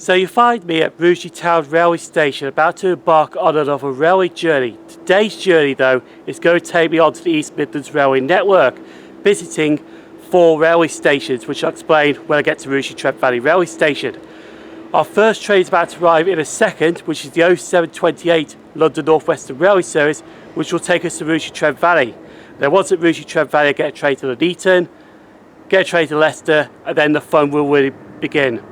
So you find me at Rugeley Town Railway Station about to embark on another railway journey. Today's journey though is going to take me onto the East Midlands Railway network, visiting 4 railway stations which I'll explain when I get to Rugeley Trent Valley Railway Station. Our first train is about to arrive in a second, which is the 0728 London North Western Railway service, which will take us to Rugeley Trent Valley. Then once at Rugeley Trent Valley I get a train to Nuneaton, get a train to Leicester, and then the fun will really begin.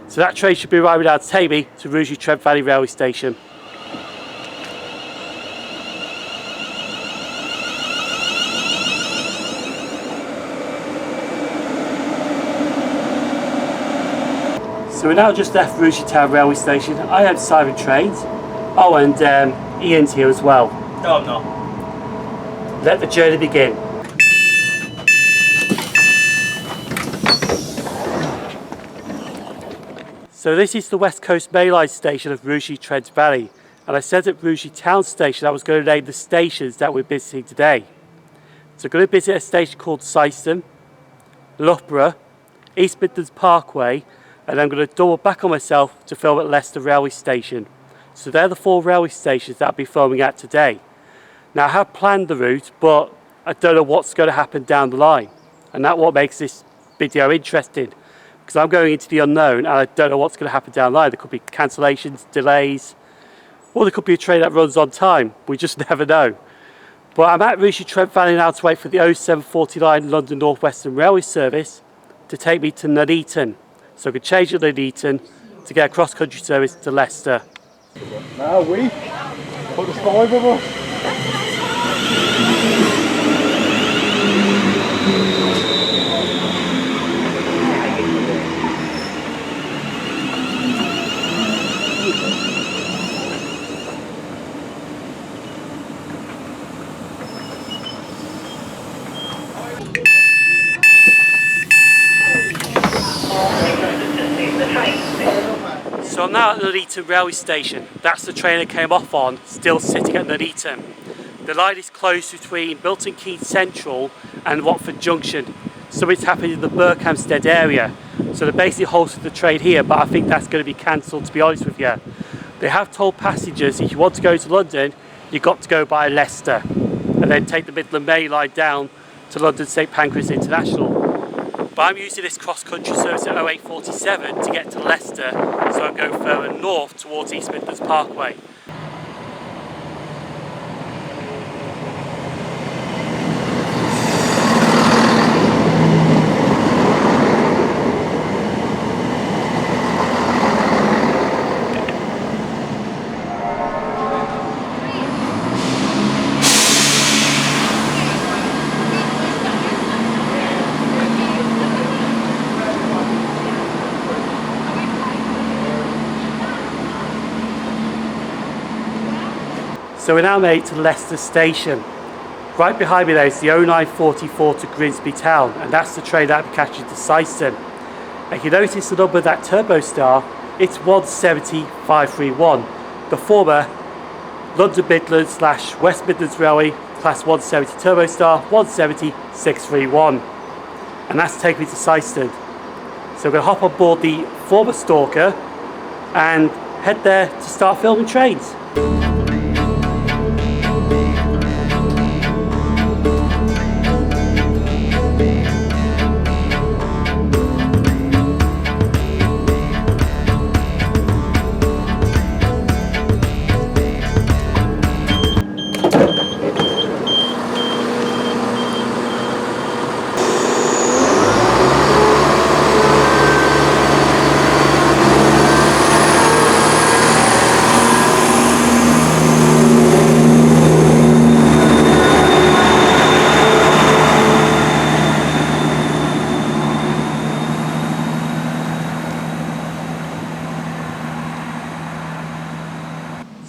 So that train should be arriving out of Davey to Rugeley Trent Valley Railway Station. So we're now just left Rugeley Town Railway Station. I am SimOnTrains. Oh, and Ian's here as well. No, I'm not. Let the journey begin. So this is the West Coast Mainline station of Rugeley Trent Valley, and I said at Rugeley Town Station I was going to name the stations that we're visiting today. So I'm going to visit a station called Syston, Loughborough, East Midlands Parkway, and I'm going to double back on myself to film at Leicester Railway Station. So they're the 4 railway stations that I'll be filming at today. Now I have planned the route, but I don't know what's going to happen down the line, and that's what makes this video interesting. Because I'm going into the unknown and I don't know what's going to happen down the line. There could be cancellations, delays, or there could be a train that runs on time. We just never know. But I'm at Rugeley Trent Valley now to wait for the 0749 London North Western Railway service to take me to Nuneaton. So I can change at Nuneaton to get a cross-country service to Leicester. Now we put the 5 of us. So I'm now at the Nuneaton railway station. That's the train I came off on, still sitting at Nuneaton. The line is closed between Milton Keynes Central and Watford Junction. Something's happened in the Berkhamsted area. So they basically halted the train here, but I think that's going to be cancelled, to be honest with you. They have told passengers if you want to go to London, you've got to go by Leicester and then take the Midland Mainline down to London St Pancras International. But I'm using this cross-country service at 0847 to get to Leicester, so I'm going further north towards East Midlands Parkway. So we're now made to Leicester Station. Right behind me there is the 0944 to Grimsby Town, and that's the train that I'll be catching to Syston. And if you notice the number of that Turbostar, it's 170531, the former London Midlands / West Midlands Railway Class 170 Turbostar 170631. And that's taking me to Syston. So we're going to hop on board the former Stalker and head there to start filming trains.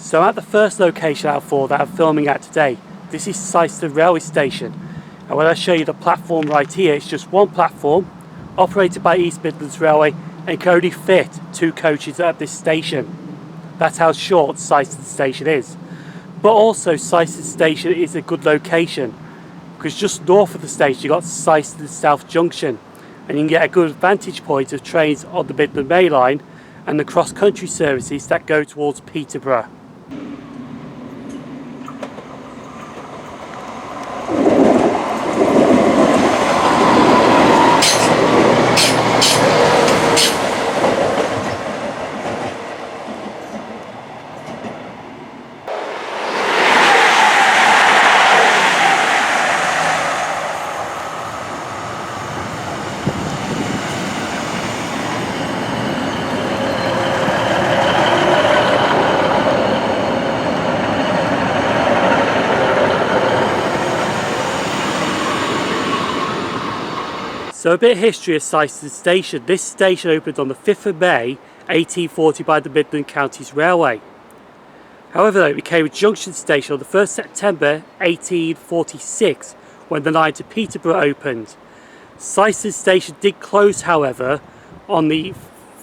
So I'm at the first location out of 4 that I'm filming at today. This is Syston Railway Station. And when I show you the platform right here, it's just one platform, operated by East Midlands Railway, and can only fit 2 coaches at this station. That's how short Syston Station is. But also Syston Station is a good location, because just north of the station you've got Syston South Junction, and you can get a good vantage point of trains on the Midland Mainline and the cross-country services that go towards Peterborough. So a bit of history of Syston Station. This station opened on the 5th of May 1840 by the Midland Counties Railway. However, though, it became a junction station on the 1st September 1846 when the line to Peterborough opened. Syston Station did close, however, on the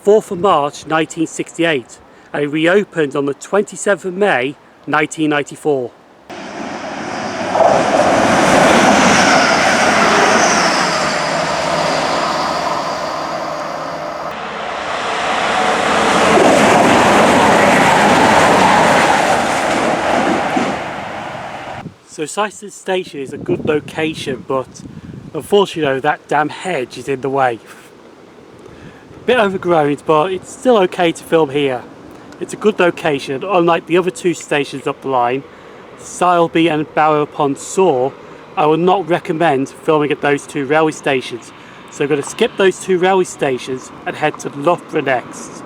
4th of March 1968 and it reopened on the 27th of May 1994. So Syston Station is a good location, but unfortunately that damn hedge is in the way. Bit overgrown, but it's still okay to film here. It's a good location, unlike the other two stations up the line, Sileby and Barrowc. I would not recommend filming at those two railway stations. So I'm going to skip those two railway stations and head to Loughborough next.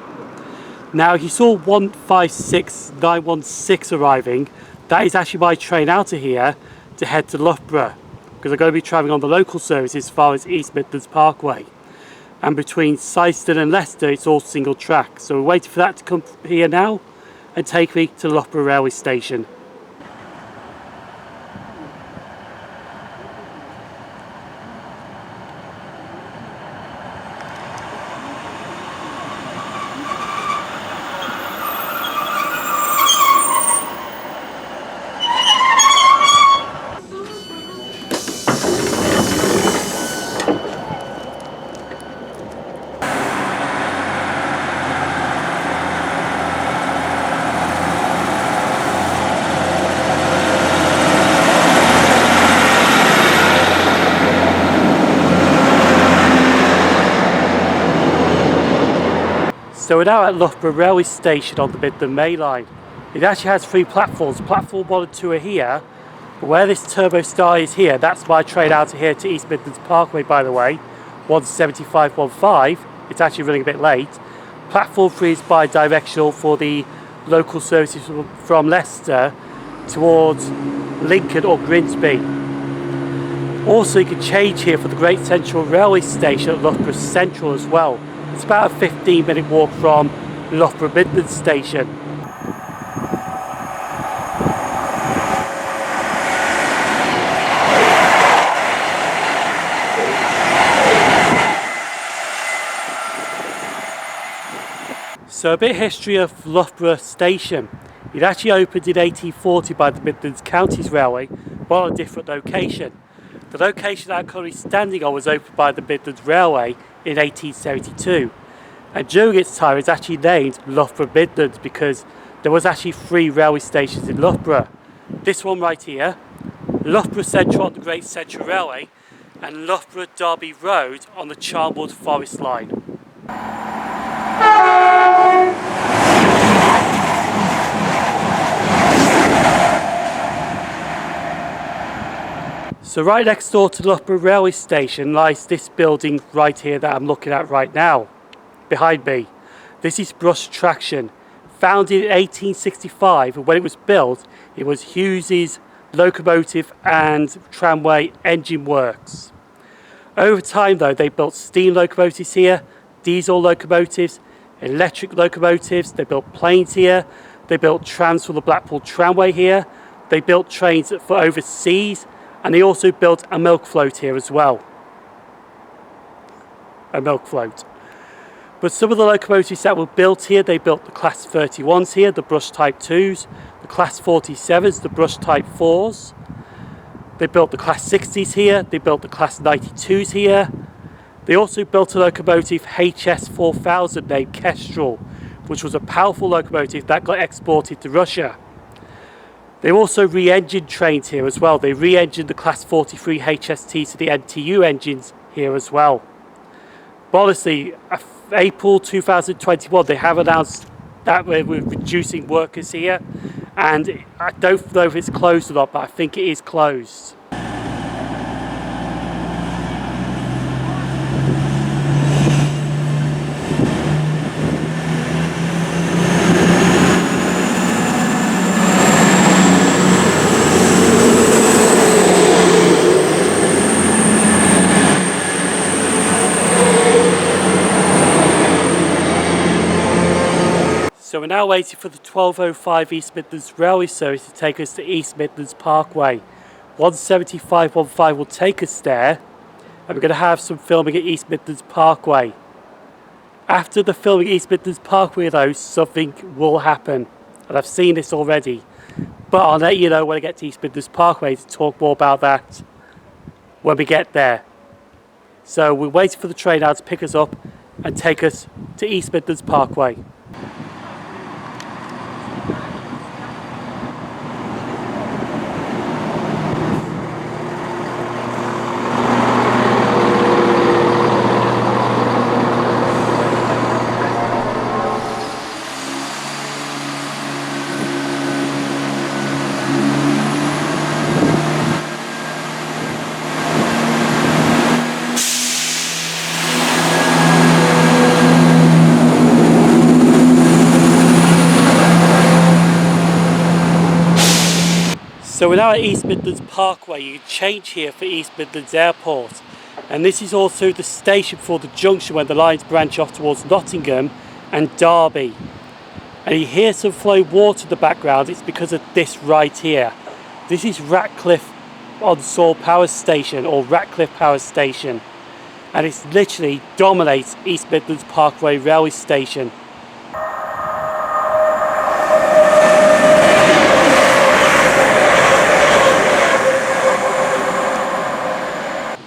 Now you saw 156916 arriving. That is actually my train out of here to head to Loughborough, because I'm going to be travelling on the local services as far as East Midlands Parkway. And between Syston and Leicester it's all single track. So we're waiting for that to come here now and take me to Loughborough railway station. So we're now at Loughborough railway station on the Midland Mainline. It actually has three platforms. Platform 1 and 2 are here, but where this Turbostar is here, that's my train out of here to East Midlands Parkway, by the way, 17515. It's actually running a bit late. Platform 3 is bi-directional for the local services from Leicester towards Lincoln or Grimsby. Also you can change here for the Great Central Railway Station at Loughborough Central as well. It's about a 15-minute walk from Loughborough Midland Station. So a bit of history of Loughborough Station. It actually opened in 1840 by the Midlands Counties Railway, but on a different location. The location that I'm currently standing on was opened by the Midlands Railway in 1872, and during its time it's actually named Loughborough Midlands because there was actually 3 railway stations in Loughborough. This one right here, Loughborough Central on the Great Central Railway, and Loughborough Derby Road on the Charnwood Forest Line. So right next door to Loughborough railway station lies this building right here that I'm looking at right now, behind me. This is Brush Traction. Founded in 1865, and when it was built, it was Hughes's locomotive and tramway engine works. Over time though, they built steam locomotives here, diesel locomotives, electric locomotives, they built planes here, they built trams for the Blackpool tramway here, they built trains for overseas, and they also built a milk float here as well. A milk float. But some of the locomotives that were built here, they built the Class 31s here, the Brush Type 2s, the Class 47s, the Brush Type 4s. They built the Class 60s here, they built the Class 92s here. They also built a locomotive HS4000 named Kestrel, which was a powerful locomotive that got exported to Russia. They also re-engined trains here as well. They re-engined the Class 43 HST to the NTU engines here as well. But honestly, April 2021, they have announced that we're reducing workers here, and I don't know if it's closed or not, but I think it is closed. So we're now waiting for the 12:05 East Midlands Railway service to take us to East Midlands Parkway. 17515 will take us there, and we're going to have some filming at East Midlands Parkway. After the filming at East Midlands Parkway though, something will happen, and I've seen this already. But I'll let you know when I get to East Midlands Parkway to talk more about that when we get there. So we're waiting for the train now to pick us up and take us to East Midlands Parkway. So we're now at East Midlands Parkway. You can change here for East Midlands Airport, and this is also the station for the junction when the lines branch off towards Nottingham and Derby. And you hear some flowing water in the background. It's because of this right here. This is Ratcliffe on Soar Power Station, or Ratcliffe Power Station, and it literally dominates East Midlands Parkway railway station.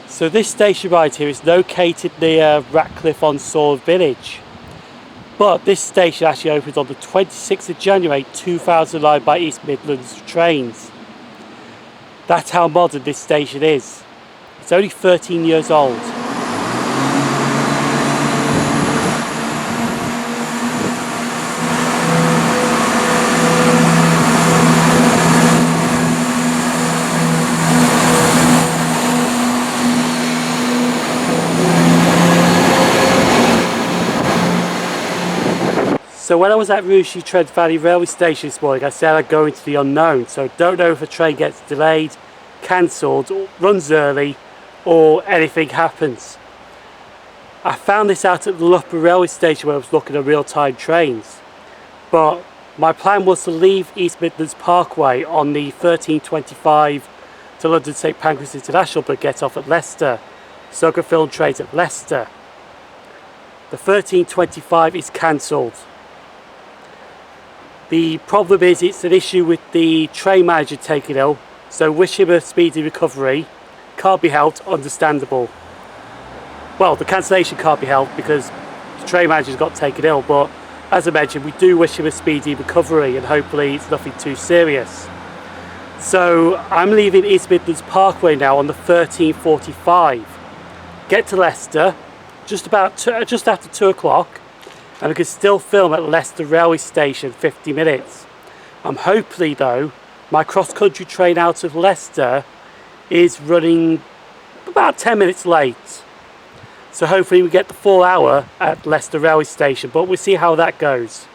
So this station right here is located near Ratcliffe on Soar village. But this station actually opened on the 26th of January 2009 by East Midlands Trains. That's how modern this station is. It's only 13 years old. So when I was at Rugeley Trent Valley railway station this morning, I said I'd go into the unknown. So don't know if a train gets delayed, cancelled, or runs early, or anything happens. I found this out at the Loughborough Railway Station where I was looking at real-time trains. But my plan was to leave East Midlands Parkway on the 13:25 to London St Pancras International, but get off at Leicester, so I could film trains at Leicester. The 13:25 is cancelled. The problem is it's an issue with the train manager taking ill, so wish him a speedy recovery. Can't be helped, understandable. Well, the cancellation can't be helped because the train manager's got taken ill, but as I mentioned, we do wish him a speedy recovery and hopefully it's nothing too serious. So I'm leaving East Midlands Parkway now on the 13:45. Get to Leicester just after 2 o'clock. And we can still film at Leicester railway station 50 minutes. Hopefully though, my cross-country train out of Leicester is running about 10 minutes late. So hopefully we get the full hour at Leicester railway station, but we'll see how that goes.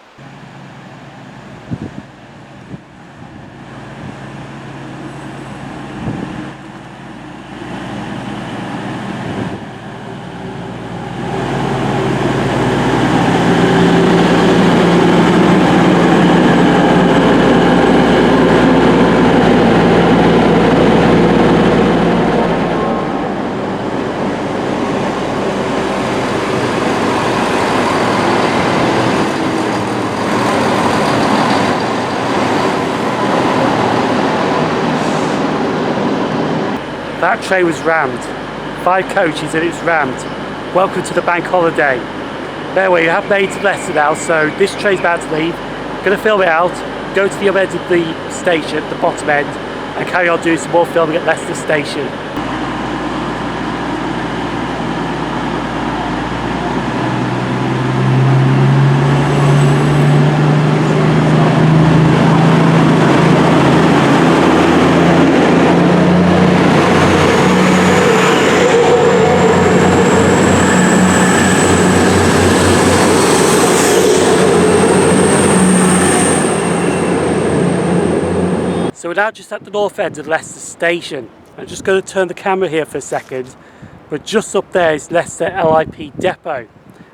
That train was rammed. 5 coaches and it's rammed. welcome to the bank holiday. There we have made to Leicester now, so this train's about to leave. Going to film it out, go to the other end of the station, the bottom end, and carry on doing some more filming at Leicester Station. So we're now just at the north end of Leicester Station. I'm just going to turn the camera here for a second, but just up there is Leicester LIP depot.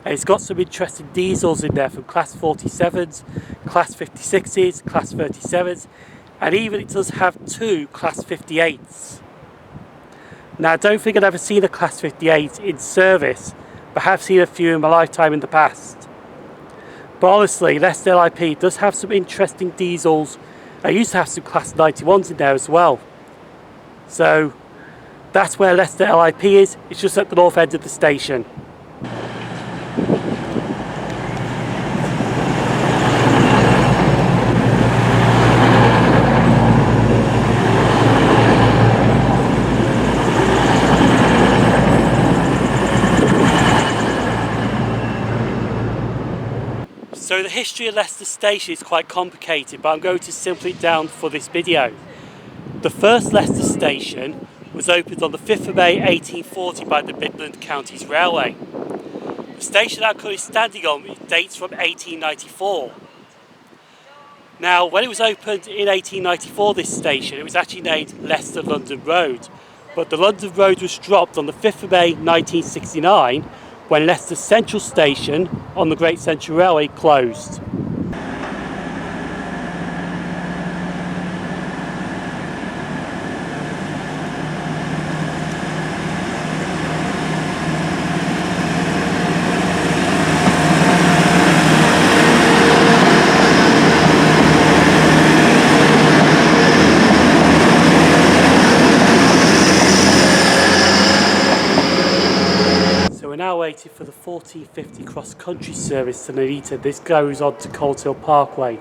And it's got some interesting diesels in there from Class 47s, Class 56s, Class 37s, and even it does have two Class 58s. Now I don't think I've ever seen a Class 58 in service, but I have seen a few in my lifetime in the past. But honestly, Leicester LIP does have some interesting diesels. I used to have some Class 91s in there as well. So that's where Leicester LIP is. It's just at the north end of the station. So the history of Leicester Station is quite complicated, but I'm going to simplify it down for this video. The first Leicester Station was opened on the 5th of May 1840 by the Midland Counties Railway. The station I'm currently standing on dates from 1894. Now when it was opened in 1894, this station, it was actually named Leicester London Road, but the London Road was dropped on the 5th of May 1969 when Leicester Central Station on the Great Central Railway closed. Now waiting for the 1450 cross-country service to Nuneaton. This goes on to Coleshill Parkway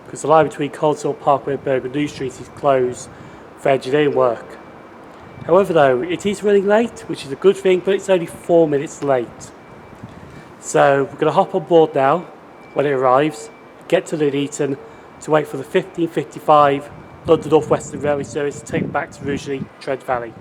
because the line between Coleshill Parkway and Bergen Street is closed for engineering work. However though, it is running late, which is a good thing, but it's only 4 minutes late. So we're going to hop on board now when it arrives, get to Nuneaton to wait for the 1555 London North Western Railway service to take back to Rugeley Trent Valley.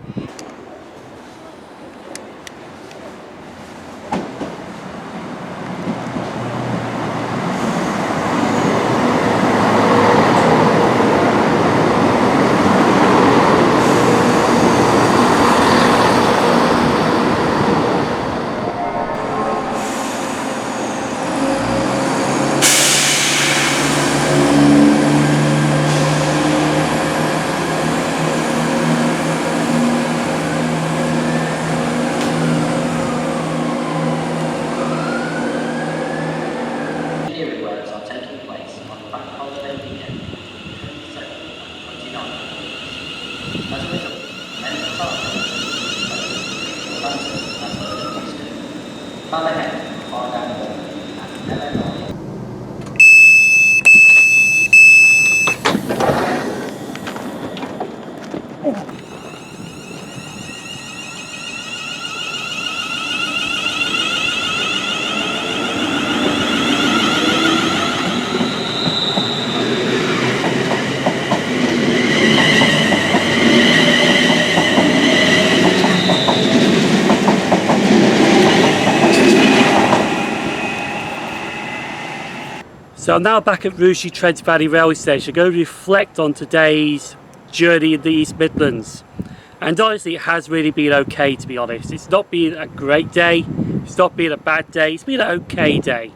So I'm now back at Rugeley Trent Valley Railway Station. I'm going to reflect on today's journey in the East Midlands. And honestly, it has really been okay, to be honest. It's not been a great day, it's not been a bad day, it's been an okay day.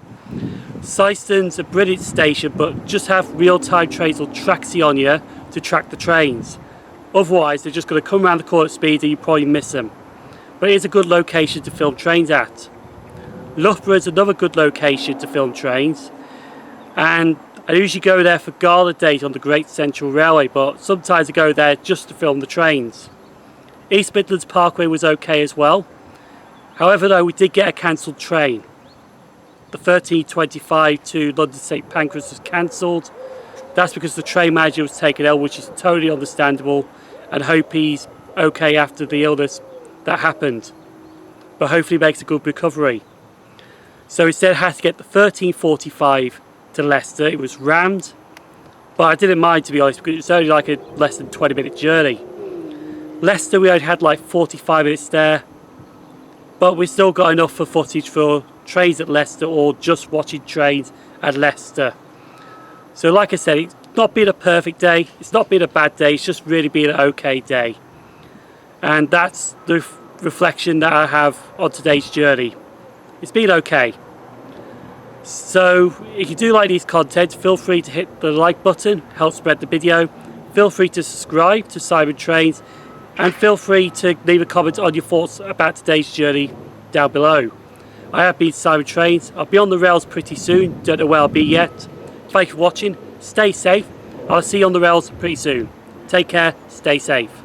Syston's a brilliant station, but just have real-time trains or taxi on you to track the trains. Otherwise, they're just going to come around the corner at speed and you probably miss them. But it is a good location to film trains at. Loughborough is another good location to film trains. And I usually go there for gala days on the Great Central Railway, but sometimes I go there just to film the trains. East Midlands Parkway was okay as well. However though, we did get a cancelled train. The 1325 to London St Pancras was cancelled. That's because the train manager was taken ill, which is totally understandable, and hope he's okay after the illness that happened. But hopefully makes a good recovery. So instead had to get the 1345 to Leicester. It was rammed, but I didn't mind, to be honest, because it was only like a less than 20-minute journey. Leicester, we only had like 45 minutes there, but we still got enough for footage for trains at Leicester or just watching trains at Leicester. So like I said, it's not been a perfect day, it's not been a bad day, it's just really been an okay day. And that's the reflection that I have on today's journey. It's been okay. So if you do like these content, feel free to hit the like button, help spread the video. Feel free to subscribe to SimOnTrains, and feel free to leave a comment on your thoughts about today's journey down below. I have been SimOnTrains. I'll be on the rails pretty soon, don't know where I'll be yet. Thank you for watching, stay safe, I'll see you on the rails pretty soon. Take care, stay safe.